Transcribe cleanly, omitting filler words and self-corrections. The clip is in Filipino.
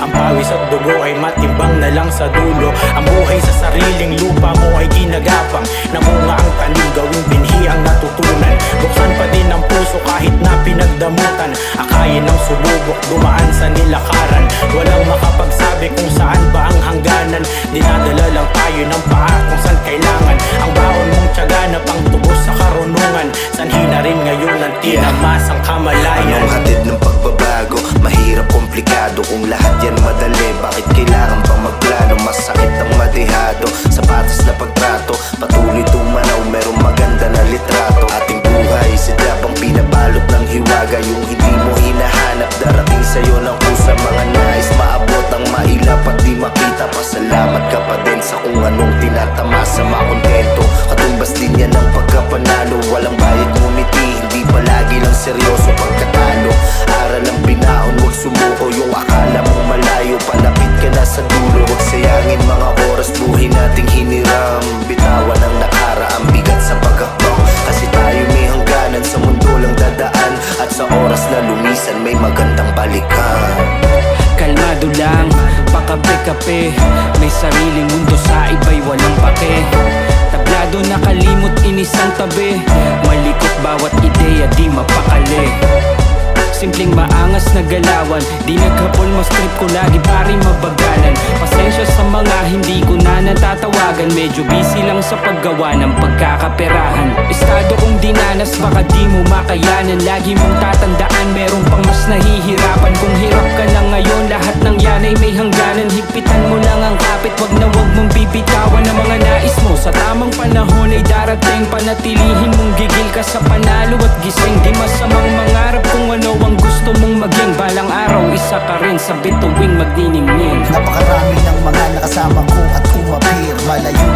Ang pawis at dugo ay matimbang na lang sa dulo. Ang buhay sa sariling lupa mo ay ginagapang. Namunga ang tanim, gawing binhi ang natutunan. Buksan pa din ang puso kahit na pinagdamutan. Akayin ng sububok, dumaan sa nilakaran. Walang makapagsabi kung saan ba ang hangganan. Dinadala lang tayo ng paa kung saan kailangan. Ang baon mong tiyaga na pang tubos sa karunungan. Sanhi na rin ngayon ang tinamas ang kamalayan. Anong hatid ng pagbabago? Mahirap, komplikado. Kung lahat yan madali, bakit kailangan pang magplano? Masakit ang madihado, sa patas na pagtrato. Patuloy tumanaw, merong maganda na litrato. Ating buhay, sadya bang pinabalot ng hiwaga? Yung hindi mo hinahanap, darating sa'yo ng kusa. Mga nais maabot ang mailap at di makita. Pasalamat ka pa din sa kung anong tinatamasa. Makontento, katumbas din yan ang pagkapanalo. Walang bayad ngumiti, hindi palagi lang seryoso pagkatalo. Aral ang binaon, huwag sumuko. Yung akala mong malayo, palapit ka na sa dulo. Huwag sayangin mga oras, buhay nating hiniram. Bitawan ang nakaraang bigat sa paghakbang. Kasi tayo may hangganan, sa mundo lang dadaan. At sa oras na lumisan, may magandang balikan. Kalmado lang, pakape-kape. May sariling mundo, sa iba'y walang pake. Tablado nakalimot, inisang tabi. Malikot bawat ideya, di mapakali. Simpleng maangas na galawan, di naghapon mas trip ko lagi pari mabagalan. Pasensya sa mga hindi ko na natatawagan. Medyo busy lang sa paggawa ng pagkakaperahan. Estado kong dinanas, baka di mo makayanan. Lagi mong tatandaan, meron pang mas nahihirapan. Kung hirap ka na ngayon, lahat ng yan ay may hangganan. Higpitan mo lang ang kapit, wag na wag mong bibitawan ang mga nais mo. Sa tamang panahon ay darating, panatilihin mong gigil ka sa panalo at gising. Di masamang mangarap kung ano ang gusto mong maging. Balang araw, isa ka rin sa bituing magniningning. Napakarami ng mga nakasama ko at umapir. Malayo